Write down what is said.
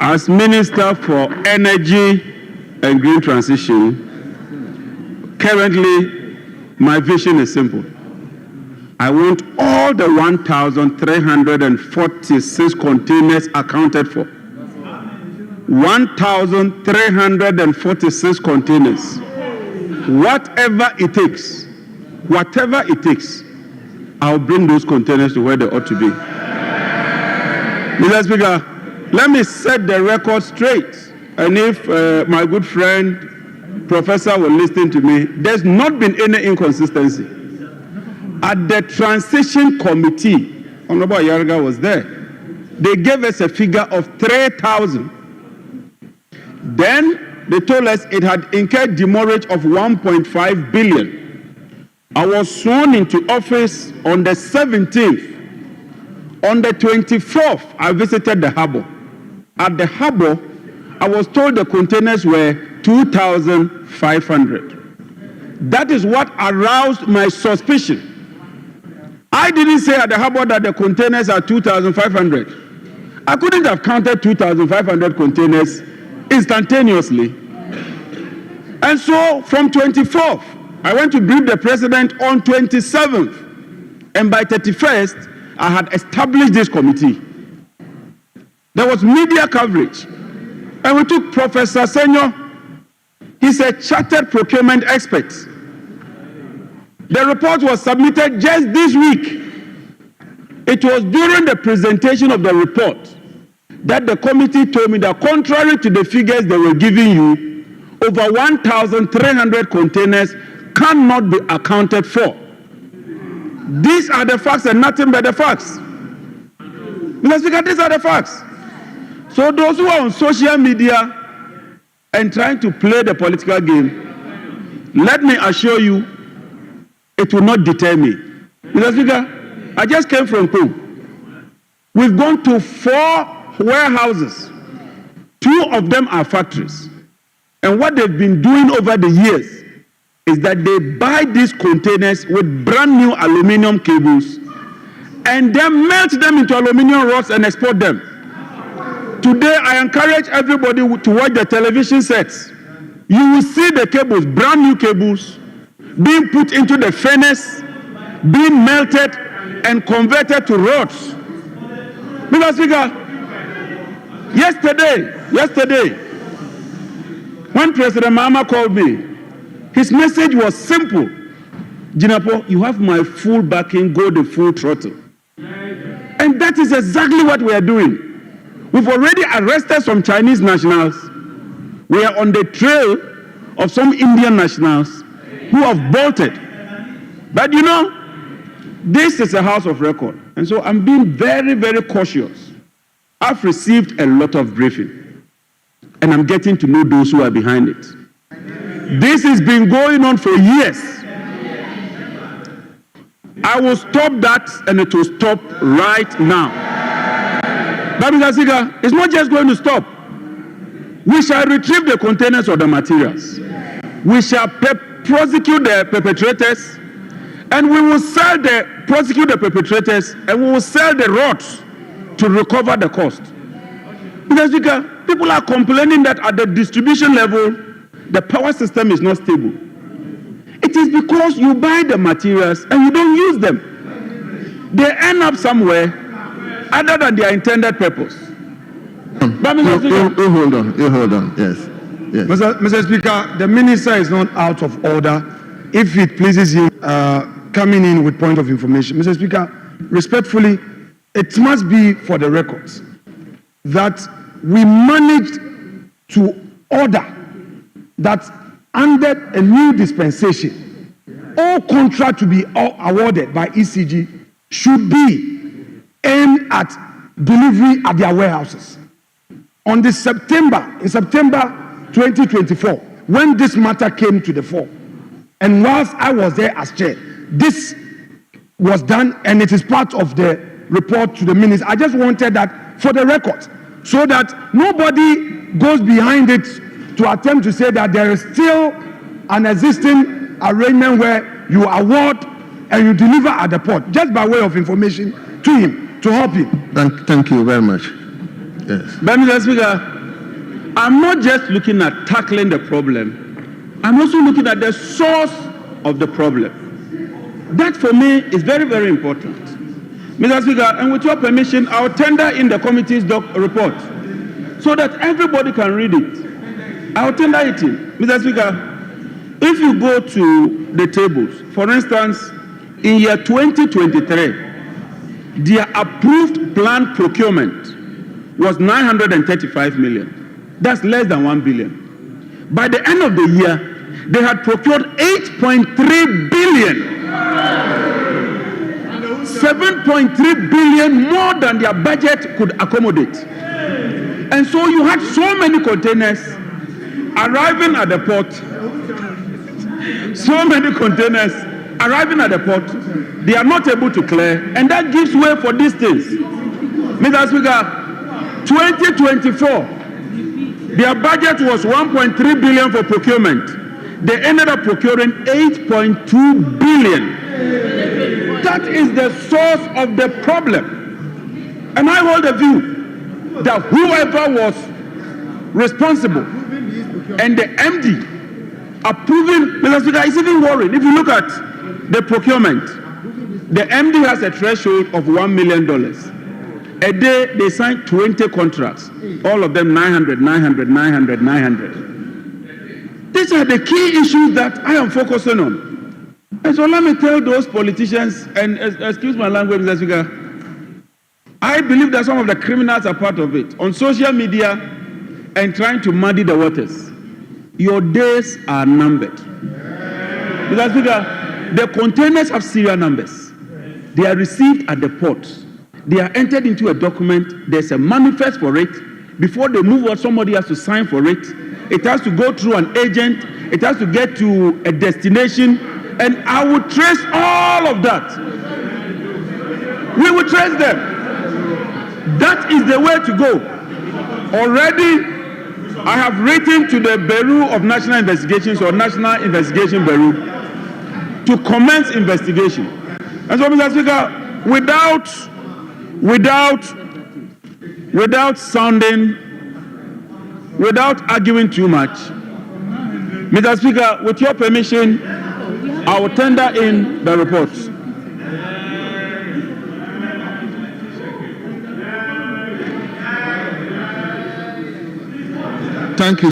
As Minister for Energy and Green Transition, currently my vision is simple. I want all the 1,346 containers accounted for. 1,346 containers. Whatever it takes, I'll bring those containers to where they ought to be. Mr. Speaker, let me set the record straight. And if my good friend, Professor, will listen to me, there's not been any inconsistency. At the transition committee, Honorable Yarga was there. They gave us a figure of 3,000. Then they told us it had incurred demurrage of 1.5 billion. I was sworn into office on the 17th. On the 24th, I visited the harbor. At the harbor, I was told the containers were 2,500. That is what aroused my suspicion. I didn't say at the harbor that the containers are 2,500. I couldn't have counted 2,500 containers instantaneously. And so from 24th, I went to brief the president on 27th. And by 31st, I had established this committee. There was media coverage. And we took Professor Senyo. He's a chartered procurement expert. The report was submitted just this week. It was during the presentation of the report that the committee told me that contrary to the figures they were giving you, over 1,300 containers cannot be accounted for. These are the facts and nothing but the facts. Mr. Speaker, these are the facts. So those who are on social media and trying to play the political game, let me assure you, it will not deter me. Mr. Speaker, I just came from Kong. We've gone to 4 warehouses. 2 of them are factories. And what they've been doing over the years is that they buy these containers with brand new aluminum cables and then melt them into aluminum rods and export them. Today, I encourage everybody to watch the television sets. You will see the cables, brand new cables, being put into the furnace, being melted and converted to rods. Mr. Speaker, yesterday, when President Mahama called me, his message was simple. Jinapo, you have my full backing, go the full throttle. And that is exactly what we are doing. We've already arrested some Chinese nationals. We are on the trail of some Indian nationals who have bolted. But you know, this is a house of record. And so I'm being very, very cautious. I've received a lot of briefing. And I'm getting to know those who are behind it. This has been going on for years. I will stop that and it will stop right now. But Mr. Speaker, it's not just going to stop. We shall retrieve the containers of the materials. We shall prosecute the perpetrators, and we will prosecute the perpetrators, and we will sell the rods to recover the cost. Mr. Speaker, people are complaining that at the distribution level, the power system is not stable. It is because you buy the materials and you don't use them. They end up somewhere other than their intended purpose. But Mr. Speaker, you hold on. Yes. Mr. Speaker, the minister is not out of order if it pleases him coming in with point of information. Mr. Speaker, respectfully, it must be for the records that we managed to order that under a new dispensation, all contract to be awarded by ECG should be aimed at delivery at their warehouses. In September 2024, when this matter came to the fore, and whilst I was there as chair, this was done and it is part of the report to the minister. I just wanted that for the record, so that nobody goes behind it to attempt to say that there is still an existing arrangement where you award and you deliver at the port, just by way of information to him, to help him. Thank you very much. Yes. Mr. Speaker, I'm not just looking at tackling the problem, I'm also looking at the source of the problem. That for me is very, very important. Mr. Speaker, and with your permission, I'll tender in the committee's report so that everybody can read it. I'll tender it in. Mr. Speaker, if you go to the tables, for instance, in year 2023, their approved planned procurement was 935 million. That's less than 1 billion. By the end of the year, they had procured 8.3 billion. 7.3 billion more than their budget could accommodate. And so you had so many containers arriving at the port. So many containers arriving at the port, they are not able to clear, and that gives way for these things. Mr. Speaker, 2024, their budget was 1.3 billion for procurement. They ended up procuring 8.2 billion. That is the source of the problem. And I hold the view that whoever was responsible and the MD approving, Mr. Speaker, it's even worrying. If you look at the procurement, the MD has a threshold of $1 million. A day, they sign 20 contracts, all of them 900, 900, 900, 900. These are the key issues that I am focusing on. And so let me tell those politicians, and excuse my language, Mr. Speaker, I believe that some of the criminals are part of it. On social media and trying to muddy the waters. Your days are numbered. Mr. Speaker, the containers have serial numbers. They are received at the port. They are entered into a document. There's a manifest for it. Before they move on, somebody has to sign for it. It has to go through an agent. It has to get to a destination. And I will trace all of that. We will trace them. That is the way to go. Already, I have written to the Bureau of National Investigations or National Investigation Bureau to commence investigation. And so, Mr. Speaker, without arguing too much, Mr. Speaker, with your permission, I will tender in the report. Thank you.